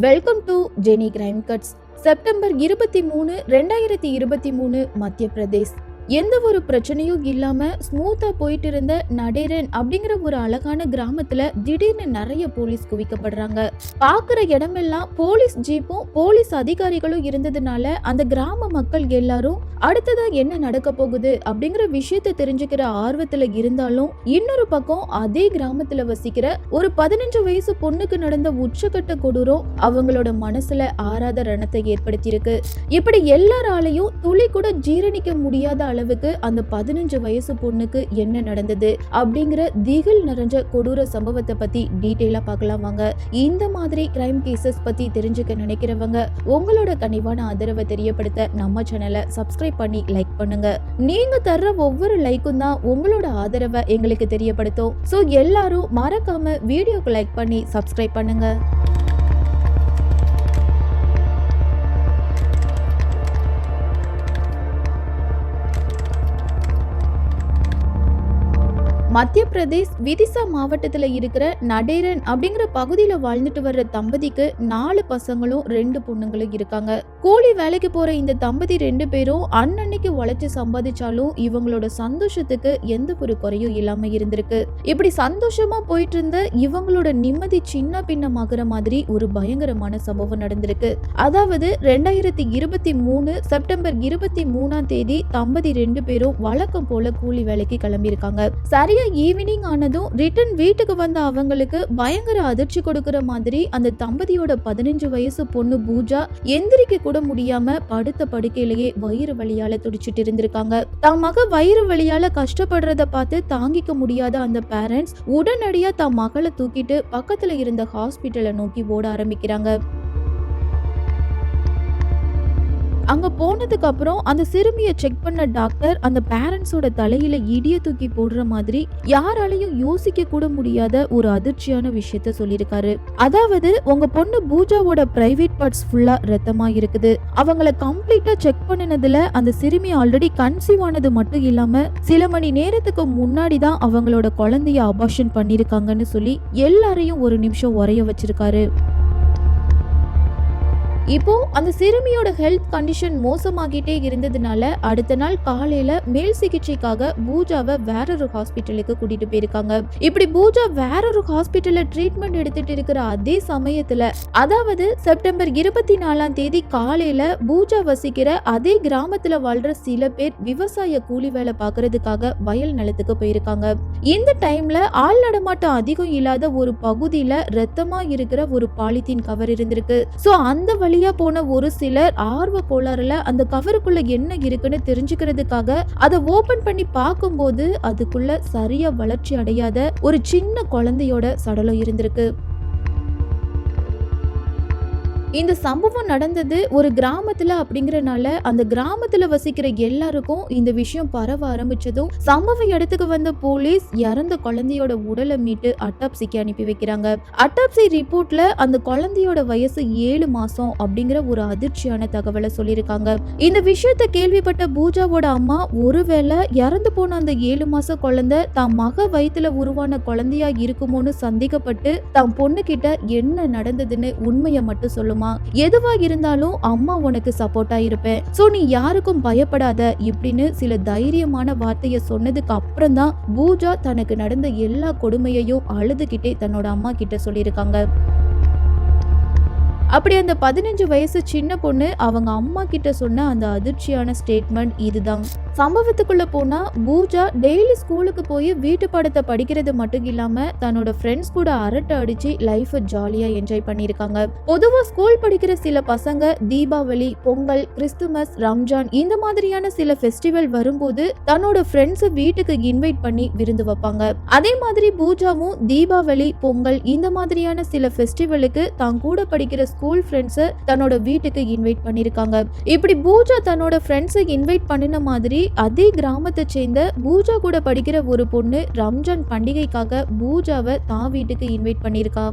Welcome to Jeni crime cuts. September 23, 2023 மத்திய பிரதேஷ். எந்த ஒரு பிரச்சனையும் இல்லாம ஸ்மூத்தா போயிட்டு இருந்த நடேரன் அப்படிங்கிற ஒரு அழகான கிராமத்துல திடீர்னு நிறைய போலீஸ் குவிக்கப்படுறாங்க. பாக்குற இடமெல்லாம் போலீஸ் ஜீப்பும் போலீஸ் அதிகாரிகளும் இருந்ததுனால அந்த கிராம மக்கள் எல்லாரும் அடுத்ததா என்ன நடக்க போகுது அப்படிங்கிற விஷயத்தை தெரிஞ்சுக்கிற ஆர்வத்துல இருந்தாலும், இன்னொரு பக்கம் அதே கிராமத்துல வசிக்கிற ஒரு 15 வயசு பொண்ணுக்கு நடந்த உச்சக்கட்ட கொடூரம் அவங்களோட மனசுல ஆறாத ரணத்தை ஏற்படுத்தியிருக்கு. இப்படி எல்லாராலையும் துளி கூட ஜீரணிக்க முடியாத அளவுக்கு அந்த 15 வயசு பொண்ணுக்கு என்ன நடந்தது அப்படிங்கிற திகில் நிறைஞ்ச கொடூர சம்பவத்தை பத்தி டீடைலா பார்க்கலாம் வாங்க. இந்த மாதிரி கிரைம் கேசஸ் பத்தி தெரிஞ்சுக்க நினைக்கிறவங்க உங்களோட கனிவான ஆதரவை தெரியப்படுத்த நம்ம சேனலை சப்ஸ்கிரைப் பண்ணி லைக் பண்ணுங்க. நீங்க தர்ற ஒவ்வொரு லைக்கும் தான் உங்களோட ஆதரவை எங்களுக்கு தெரியப்படுத்தும். சோ எல்லாரும் மறக்காம வீடியோக்கு லைக் பண்ணி சப்ஸ்கிரைப் பண்ணுங்க. மத்திய பிரதேஷ் விதிசா மாவட்டத்துல இருக்கிற நடேரன் அப்படிங்கிற பகுதியில வாழ்ந்துட்டு வர்ற தம்பதிக்கு 4 பசங்களும் 2 பொண்ணுங்களும் இருக்காங்க. கூலி வேலைக்கு போற இந்த தம்பதி 2 பேரும் அன்னன்னைக்கு உழைச்சு சம்பாதிச்சாலும் இவங்களோட சந்தோஷத்துக்கு எந்த ஒரு குறையும் இல்லாம இருந்திருக்கு. இப்படி சந்தோஷமா போயிட்டு இருந்த இவங்களோட நிம்மதி சின்ன பின்னமாகிற மாதிரி ஒரு பயங்கரமான சம்பவம் நடந்திருக்கு. அதாவது 2023 செப்டம்பர் 23ஆம் தேதி தம்பதி 2 பேரும் வழக்கம் போல கூலி வேலைக்கு கிளம்பி இருக்காங்க. சரியா ஈவினிங் ஆனதும் ரிட்டர்ன் வீட்டுக்கு வந்த அவங்களுக்கு பயங்கர அதிர்ச்சி கொடுக்கிற மாதிரி அந்த தம்பதியோட 15 வயசு பொண்ணு பூஜா எந்திரிக்க கூட முடியாம படுத்த படுக்கையிலேயே வயிறு வலியால துடிச்சிட்டு இருந்திருக்காங்க. தம் மக வயிறு வலியால கஷ்டப்படுறத பார்த்து தாங்கிக்க முடியாத அந்த பேரண்ட்ஸ் உடனடியா தம் மகளை தூக்கிட்டு பக்கத்துல இருந்த ஹாஸ்பிட்டலை நோக்கி ஓட ஆரம்பிக்கிறாங்க. அங்க போனதுக்கு அப்புறம் அந்த சிறுமியை செக் பண்ண டாக்டர் அந்த பேரண்ட்ஸோட தலையில இடிய தூக்கி போடுற மாதிரி யாராலையும் யோசிக்க கூட முடியாத ஒரு அதிர்ச்சியான விஷயத்த சொல்லியிருக்காரு. அதாவது உங்க பொண்ணு பூஜாவோட பிரைவேட் பார்ட்ஸ் ஃபுல்லா ரத்தமா இருக்குது. அவங்கள கம்ப்ளீட்டா செக் பண்ணினதுல அந்த சிறுமி ஆல்ரெடி கன்சீவ் ஆனது மட்டும் இல்லாம சில மணி நேரத்துக்கு முன்னாடி தான் அவங்களோட குழந்தைய அபார்ஷன் பண்ணிருக்காங்கன்னு சொல்லி எல்லாரையும் ஒரு நிமிஷம் உரைய வச்சிருக்காரு. இப்போ அந்த சிறுமியோட ஹெல்த் கண்டிஷன் மோசமாகிட்டே இருந்ததுனால அடுத்த நாள் காலையில மேல் சிகிச்சைக்காக பூஜாவை வேறொரு ஹாஸ்பிட்டலுக்கு கூட்டிட்டு போயிருக்காங்க. இப்படி பூஜா வேறொரு ஹாஸ்பிட்டல்ல ட்ரீட்மெண்ட் எடுத்துட்டு இருக்கிற அதே சமயத்துல, அதாவது செப்டம்பர் 24ஆம் தேதி காலையில பூஜா வசிக்கிற அதே கிராமத்துல வாழ்ற சில பேர் விவசாய கூலி வேலை பாக்குறதுக்காக வயல் நிலத்துக்கு போயிருக்காங்க. இந்த டைம்ல ஆள் நடமாட்டம் அதிகம் இல்லாத ஒரு பகுதியில ரத்தமா இருக்கிற ஒரு பாலித்தீன் கவர் இருந்திருக்கு. சோ அந்த வழியா போன ஒரு சிலர் ஆர்வ கோளாறுல அந்த கவருக்குள்ள என்ன இருக்குன்னு தெரிஞ்சுக்கிறதுக்காக அதை ஓபன் பண்ணி பார்க்கும்போது அதுக்குள்ள சரியா வளர்ச்சி அடையாத ஒரு சின்ன குழந்தையோட சடலம் இருந்திருக்கு. இந்த சம்பவம் நடந்தது ஒரு கிராமத்துல அப்படிங்கறனால அந்த கிராமத்துல வசிக்கிற எல்லாருக்கும் இந்த விஷயம் பரவ ஆரம்பிச்சதும் சம்பவ இடத்துக்கு வந்த போலீஸ் இறந்த குழந்தையோட உடலை மீட்டு அட்டாப்சிக்கு அனுப்பி வைக்கிறாங்க. அட்டாப்சி ரிப்போர்ட்ல அந்த குழந்தையோட வயசு 7 மாசம் அப்படிங்கிற ஒரு அதிர்ச்சியான தகவலை சொல்லியிருக்காங்க. இந்த விஷயத்த கேள்விப்பட்ட பூஜாவோட அம்மா ஒருவேளை இறந்து போன அந்த 7 மாச குழந்தை தான் மக வயித்துல உருவான குழந்தையா இருக்குமோன்னு சந்தேகப்பட்டு தம் பொண்ணு கிட்ட என்ன நடந்ததுன்னு உண்மையை மட்டும் சொல்லுமா, எதுவா இருந்தாலும் அம்மா உனக்கு சப்போர்ட்டா இருப்பேன், சோ நீ யாருக்கும் பயப்படாத இப்படின்னு சில தைரியமான வார்த்தைய சொன்னதுக்கு அப்புறம் தான் பூஜா தனக்கு நடந்த எல்லா கொடுமையையும் அழுதுகிட்டே தன்னோட அம்மா கிட்ட சொல்லியிருக்காங்க. அப்படி அந்த 15 வயசு சின்ன பொண்ணு அவங்க அம்மா கிட்ட சொன்ன அந்த அதிர்ச்சியான ஸ்டேட்மெண்ட் இதுதான். சம்பவத்துக்குள்ள போனா பூஜா டெய்லி ஸ்கூலுக்கு போய் வீட்டு பாடத்தை படிக்கிறது மட்டும் இல்லாம தன்னோட ஃப்ரெண்ட்ஸ் கூட அரட்டை அடிச்சு லைஃப் ஜாலியா என்ஜாய் பண்ணிருக்காங்க. பொதுவா ஸ்கூல் படிக்கிற சில பசங்க தீபாவளி, பொங்கல், கிறிஸ்துமஸ், ரம்ஜான் இந்த மாதிரியான சில ஃபெஸ்டிவல் வரும்போது தன்னோட ஃப்ரெண்ட்ஸ் வீட்டுக்கு இன்வைட் பண்ணி விருந்து வைப்பாங்க. அதே மாதிரி பூஜாவும் தீபாவளி, பொங்கல் இந்த மாதிரியான சில ஃபெஸ்டிவலுக்கு தான் கூட படிக்கிற ஸ்கூல் ஃப்ரெண்ட்ஸை தன்னோட வீட்டுக்கு இன்வைட் பண்ணிருக்காங்க. இப்படி பூஜா தன்னோட ஃப்ரெண்ட்ஸை இன்வைட் பண்ணின மாதிரி அதே கிராமத்தை சேர்ந்த பூஜா கூட படிக்கிற ஒரு பொண்ணு ரம்ஜான் பண்டிகைக்காக பூஜாவை தான் வீட்டுக்கு இன்வைட் பண்ணிருக்கா.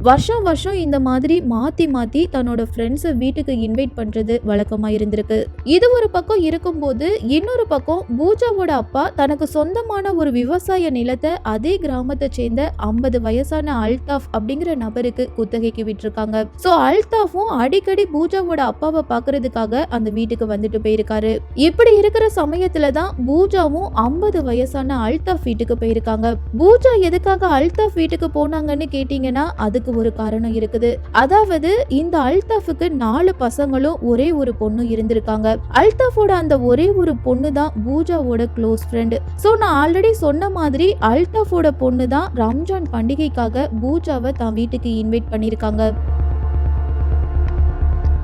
வருஷம் வருஷம் இந்த மாதிரி மாத்தி மாத்தி தன்னோட ஃப்ரெண்ட்ஸை வீட்டுக்கு இன்வைட் பண்றது வழக்கமா இருந்திருக்கு. இது ஒரு பக்கம் இருக்கும்போது இன்னொரு பக்கம் பூஜாவோட அப்பா தனக்கு சொந்தமான ஒரு விவசாய நிலத்தை அதே கிராமத்தை சேர்ந்த 50 வயசான அல்தாஃப் அப்படிங்கிற நபருக்கு குத்தகைக்கு விட்டிருக்காங்க. சோ அல்தாஃபும் அடிக்கடி பூஜாவோட அப்பாவை பாக்குறதுக்காக அந்த வீட்டுக்கு வந்துட்டு போயிருக்காரு. இப்படி இருக்கிற சமயத்துல தான் பூஜாவும் 50 வயசான அல்தாஃப் வீட்டுக்கு போயிருக்காங்க. பூஜா எதுக்காக அல்தாஃப் வீட்டுக்கு போனாங்கன்னு கேட்டீங்கன்னா அதுக்கு ஒரு காரணம் இருக்குது. அதாவது இந்த அல்தாஃபுக்கு 4 பசங்களும் ஒரே ஒரு பொண்ணு இருந்திருக்காங்க. அல்தாஃபோட அந்த ஒரே ஒரு பொண்ணு தான் பூஜாவோட க்ளோஸ் ஃப்ரெண்ட். சோ நான் ஆல்ரெடி சொன்ன மாதிரி அல்தாஃபோட பொண்ணு தான் ரம்ஜான் பண்டிகைக்காக பூஜாவை தான் வீட்டுக்கு இன்வைட் பண்ணிருக்காங்க.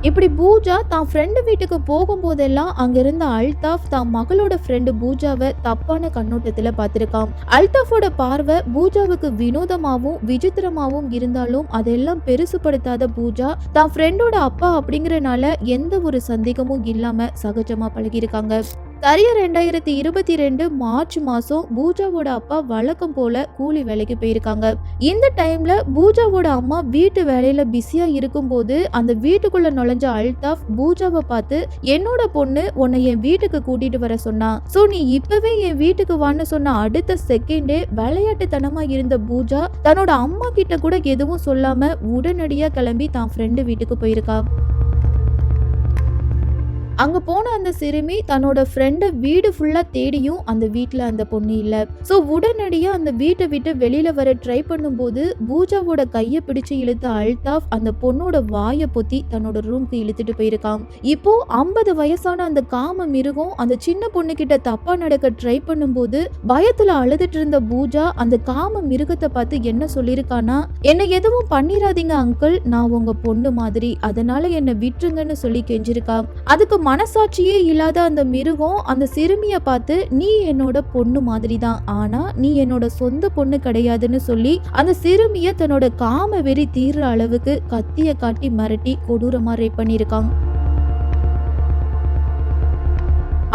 இப்படி பூஜா தான் ஃப்ரெண்டு வீட்டுக்கு போகும்போதெல்லாம் அங்கிருந்த அல்தாஃப் தான் மகளோட ஃப்ரெண்டு பூஜாவை தப்பான கண்ணோட்டத்துல பார்த்திருக்கான். அல்தாஃபோட பார்வை பூஜாவுக்கு வினோதமாவும் விசித்திரமாவும் இருந்தாலும் அதெல்லாம் பெருசுபடுத்தாத பூஜா தான் ஃப்ரெண்டோட அப்பா அப்படிங்கறனால எந்த ஒரு சந்தேகமும் இல்லாம சகஜமா பழகிருக்காங்க. சரியா 2022 மார்ச் மாசம் பூஜாவோட அப்பா வழக்கம் போல கூலி வேலைக்கு போயிருக்காங்க. இந்த டைம்ல பூஜாவோட அம்மா வீட்டு வேலையில பிஸியா இருக்கும்போது அந்த வீட்டுக்குள்ள நுழைஞ்ச அல்தாஃப் பூஜாவை பார்த்து, என்னோட பொண்ணு உன்னை என் வீட்டுக்கு கூட்டிட்டு வர சொன்னா, சோ நீ இப்பவே என் வீட்டுக்கு வான்னு சொன்ன அடுத்த செகண்டே விளையாட்டுத்தனமா இருந்த பூஜா தன்னோட அம்மா கிட்ட கூட எதுவும் சொல்லாம உடனடியா கிளம்பி தான் ஃப்ரெண்டு வீட்டுக்கு போயிருக்கா. அங்க போன அந்த சிறுமி தன்னோட ஃப்ரெண்டை வீடு ஃபுல்லா தேடியும் அந்த வீட்டுல அந்த பொண்ணு இல்ல. சோ உடனடியா அந்த வீட்டை விட்டு வெளியில வர ட்ரை பண்ணும்போது பூஜாவோட கையை பிடிச்சு இழுத்த அல்தாஃப் அந்த பொண்ணோட வாயை பொத்தி தன்னோட ரூம்க்கு இழுத்துட்டு போயிருக்கான். இப்போ 50 வயசான அந்த காம மிருகம் அந்த சின்ன பொண்ணு கிட்ட தப்பா நடக்க ட்ரை பண்ணும்போது பயத்துல அழுதுட்டு இருந்த பூஜா அந்த காம மிருகத்தை பார்த்து என்ன சொல்லிருக்கானா, என்ன எதுவும் பண்ணிராதீங்க அங்கிள், நான் உங்க பொண்ணு மாதிரி, அதனால என்ன விட்டுருங்கன்னு சொல்லி கெஞ்சிருக்கா. அதுக்கு மனசாட்சியே இல்லாத அந்த மிருகம் அந்த சிறுமிய பார்த்து, நீ என்னோட பொண்ணு மாதிரி தான், ஆனா நீ என்னோட சொந்த பொண்ணு கிடையாதுன்னு சொல்லி அந்த சிறுமிய தன்னோட காம வெறி தீர்ற அளவுக்கு கத்திய காட்டி மிரட்டி கொடூரமா ரேப் பண்ணிருக்காங்க.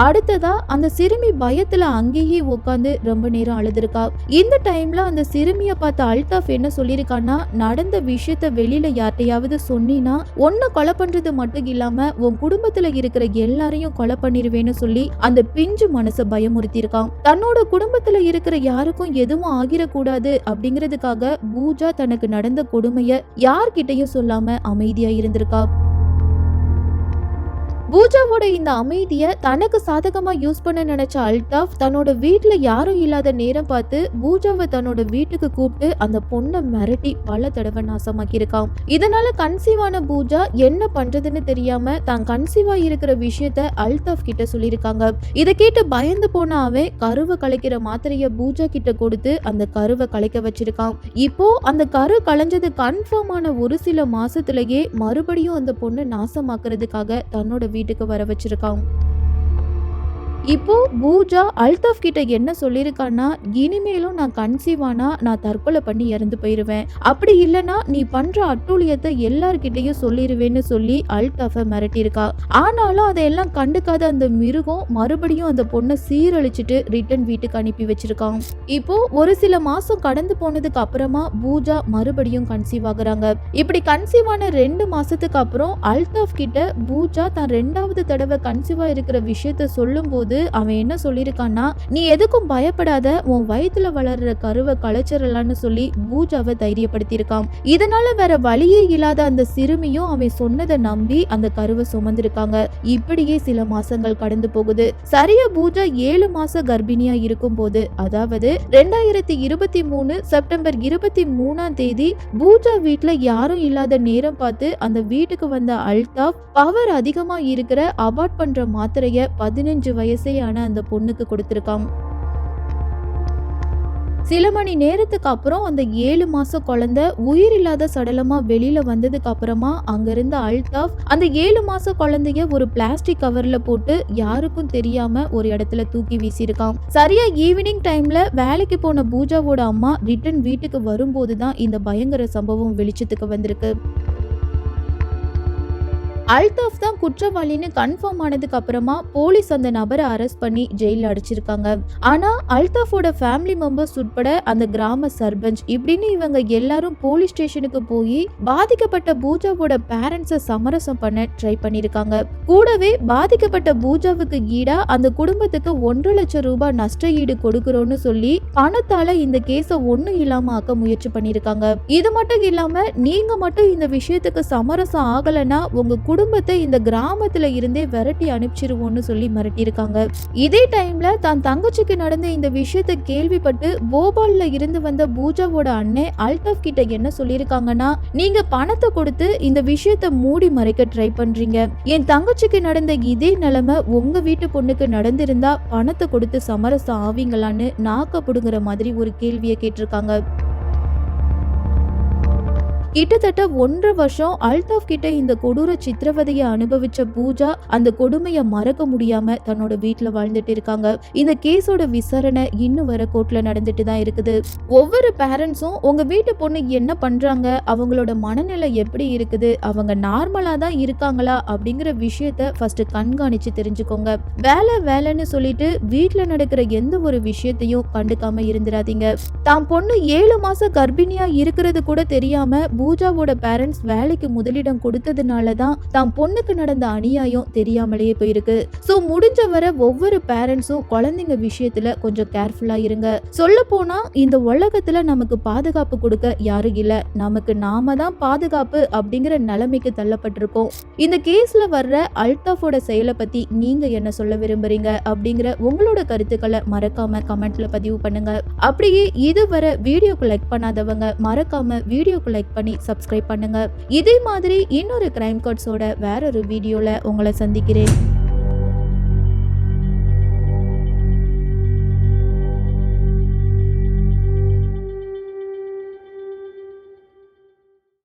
அடுத்ததா அந்த சிறுமி பயத்துல அங்கேயே உட்காந்து ரொம்ப நேரம் அழுதுருக்கா. இந்த டைம்ல அந்த சிறுமிய பார்த்த அல்தாஃப் என்ன சொல்லிருக்கான்னா, நடந்த விஷயத்த வெளியில யார்ட்டையாவது சொன்னீனா ஒன்ன கொலை பண்றது மட்டும் இல்லாம உன் குடும்பத்துல இருக்கிற எல்லாரையும் கொலை பண்ணிருவேன்னு சொல்லி அந்த பிஞ்சு மனசை பயமுறுத்திருக்கான். தன்னோட குடும்பத்துல இருக்கிற யாருக்கும் எதுவும் ஆகிரக்கூடாது அப்படிங்கிறதுக்காக பூஜா தனக்கு நடந்த கொடுமைய யார்கிட்டையும் சொல்லாம அமைதியா இருந்திருக்கா. பூஜாவோட இந்த அமைதியை தனக்கு சாதகமா யூஸ் பண்ண நினைச்ச அல்தாஃப் தன்னோட வீட்டுல யாரும் இல்லாத நேரம் பார்த்து பூஜாவை தன்னோட வீட்டுக்கு கூப்பிட்டு அந்த பொண்ணை மிரட்டி பல தடவை நாசமாக்கி இருக்கான். இதனால கன்சீவான பூஜா என்ன பண்றதுன்னு தெரியாம தான் கன்சீவா இருக்கிற விஷயத்த அல்தாஃப் கிட்ட சொல்லியிருக்காங்க. இதை கேட்டு பயந்து போன அவன் கருவை கலைக்கிற மாத்திரைய பூஜா கிட்ட கொடுத்து அந்த கருவை கலைக்க வச்சிருக்கான். இப்போ அந்த கரு கலைஞ்சது கன்ஃபார்ம் ஆன ஒரு சில மாசத்திலேயே மறுபடியும் அந்த பொண்ணை நாசமாக்குறதுக்காக தன்னோட வீட்டுக்கு வர வச்சிருக்கான். இப்போ பூஜா அல்தாஃப் கிட்ட என்ன சொல்லியிருக்கான்னா, இனிமேலும் நான் கன்சீவானா நான் தற்கொலை பண்ணி இறந்து போயிருவேன், அப்படி இல்லைன்னா நீ பண்ற அட்டூழியத்தை எல்லார்கிட்டையும் சொல்லிடுவேன்னு சொல்லி அல்தாஃபை மிரட்டியிருக்கா. ஆனாலும் அதையெல்லாம் கண்டுக்காத அந்த மிருகம் மறுபடியும் அந்த பொண்ணை சீரழிச்சிட்டு ரிட்டன் வீட்டுக்கு அனுப்பி வச்சிருக்கான். இப்போ ஒரு சில மாசம் கடந்து போனதுக்கு அப்புறமா பூஜா மறுபடியும் கன்சீவ் ஆகுறாங்க. இப்படி கன்சீவ் ஆன 2 மாசத்துக்கு அப்புறம் அல்தாஃப் கிட்ட பூஜா தான் 2வது தடவை கன்சீவா இருக்கிற விஷயத்த சொல்லும் போது அவன் என்ன சொல்லியிருக்கான்னா, நீ எதுக்கும் பயப்படாத, உன் வயித்துல வளர்ற கருவை கலைச்சிடலான்னு சொல்லி பூஜாவை தைரியப்படுத்தியிருக்கான். இதனால வேற வழியே இல்லாத அந்த சிறுமியும் அவன் சொன்னதை நம்பி அந்த கருவை சுமந்திருக்காங்க. இப்படியே சில மாசங்கள் கடந்து போகுது. சரியா பூஜா 7 மாச கர்ப்பிணியா இருக்கும் போது, அதாவது 2023 செப்டம்பர் 23ஆம் தேதி பூஜா வீட்டுல யாரும் இல்லாத நேரம் பார்த்து அந்த வீட்டுக்கு வந்த அல்தாஃப் பவர் அதிகமா இருக்கிற அபார்ட் பண்ற மாத்திரைய 15 வயசே ஆன அந்த பொண்ணுக்கு கொடுத்திருக்கான். சில மணி நேரத்துக்கு அப்புறம் அந்த 7 மாச குழந்தை உயிரில்லாத சடலமா வெளியில வந்ததுக்கு அப்புறமா அங்கிருந்த அல்தாஃப் அந்த 7 மாச குழந்தைய ஒரு பிளாஸ்டிக் கவர்ல போட்டு யாருக்கும் தெரியாம ஒரு இடத்துல தூக்கி வீசியிருக்கான். சரியா ஈவினிங் டைம்ல வேலைக்கு போன பூஜாவோட அம்மா ரிட்டன் வீட்டுக்கு வரும்போதுதான் இந்த பயங்கர சம்பவம் வெளிச்சத்துக்கு வந்திருக்கு. அல்தாஃப் தான் குற்றவாளின்னு கன்ஃபார்ம் ஆனதுக்கு அப்புறமா போலீஸ் அந்த நபரை அரெஸ்ட் பண்ணி ஜெயில அடைச்சிருக்காங்க. ஆனா அல்தாஃபோட ஃபேமிலி மெம்பர்ஸ் உட்பட அந்த கிராம சர்பஞ்ச் இப்படின்னு இவங்க எல்லாரும் போலீஸ் ஸ்டேஷனுக்கு போய் பாதிக்கப்பட்ட பூஜாவோட பேரண்ட்ஸை சமரசம் பண்ண ட்ரை பண்ணிருக்காங்க. கூடவே பாதிக்கப்பட்ட பூஜாவுக்கு ஈடா அந்த குடும்பத்துக்கு 1.5 லட்சம் ரூபாய் நஷ்ட ஈடு கொடுக்கறோம்னு சொல்லி பணத்தால இந்த கேஸ ஒண்ணும் இல்லாம ஆக்க முயற்சி பண்ணிருக்காங்க. இது மட்டும் இல்லாம நீங்க மட்டும் இந்த விஷயத்துக்கு சமரசம் ஆகலன்னா உங்க குடும்பத்தை இந்த கிராமத்துல இருந்தே விரட்டி அனுப்பிச்சிருவோம்னு சொல்லி மிரட்டியிருக்காங்க. இதே டைம்ல தான் தங்கச்சிக்கு நடந்த இந்த விஷயத்தை கேள்விப்பட்டு போபால்ல இருந்து வந்த பூஜாவோட அண்ணன் அல்தாஃப் கிட்ட என்ன சொல்லியிருக்காங்கன்னா, நீங்க பணத்தை கொடுத்து இந்த விஷயத்தை மூடி மறைக்க ட்ரை பண்றீங்க. என் தங்கச்சிக்கு நடந்த இதே நிலைமை உங்க வீட்டு பொண்ணுக்கு நடந்திருந்தா பணத்தை கொடுத்து சமரசம் ஆவீங்களான்னு நாக்கப்படுங்கிற மாதிரி ஒரு கேள்வியை கேட்டிருக்காங்க. கிட்டத்தட்ட 1.5 வருஷம் அல்தாஃப் கிட்ட இந்த கொடூர சித்திரவதையை அனுபவிச்ச பூஜா அந்த கொடுமையை மறக்க முடியாம தன்னோட வீட்டுல வாழ்ந்துட்டு இருக்காங்க. இந்த கேஸோட விசாரணை இன்னும் வர கோர்ட்ல நடந்துட்டு தான் இருக்குது. ஒவ்வொரு பேரண்ட்ஸும் உங்க வீட்டு பொண்ணு என்ன பண்றாங்க, அவங்களோட மனநிலை எப்படி இருக்குது, அவங்க நார்மலா தான் இருக்காங்களா அப்படிங்கிற விஷயத்த ஃபர்ஸ்ட் கண்காணிச்சு தெரிஞ்சுக்கோங்க. வேலைன்னு சொல்லிட்டு வீட்டுல நடக்கிற எந்த ஒரு விஷயத்தையும் கண்டுக்காம இருந்துடாதீங்க. தான் பொண்ணு 7 மாசம் கர்ப்பிணியா இருக்கிறது கூட தெரியாம பூஜாவோட பேரண்ட்ஸ் வேலைக்கு முதலிடம் கொடுத்ததுனால தான் தான் பொண்ணுக்கு நடந்த அநியாயம் தெரியாமலேயே போயிருக்கு. சோ முடிஞ்ச வரை ஒவ்வொரு பேரண்ட்ஸும் குழந்தைங்க விஷயத்துல கொஞ்சம் கேர்ஃபுல்லா இருங்க. சொல்ல போனா இந்த உலகத்துல நமக்கு பாதுகாப்பு கொடுக்க யாரும் இல்ல, நமக்கு நாம தான் பாதுகாப்பு அப்படிங்கிற நிலைமைக்கு தள்ளப்பட்டிருக்கோம். இந்த கேஸ்ல வர்ற அல்தாஃபோட செயலை பத்தி நீங்க என்ன சொல்ல விரும்புறீங்க அப்படிங்கிற உங்களோட கருத்துக்களை மறக்காம கமெண்ட்ல பதிவு பண்ணுங்க. அப்படியே இதுவரை வீடியோக்கு லைக் பண்ணாதவங்க மறக்காம வீடியோக்கு லைக் பண்ணி சப்ஸ்கிரைப் பண்ணுங்க. இதே மாதிரி இன்னொரு கிரைம் கார்ட்ஸோட வேற ஒரு வீடியோல உங்களை சந்திக்கிறேன்.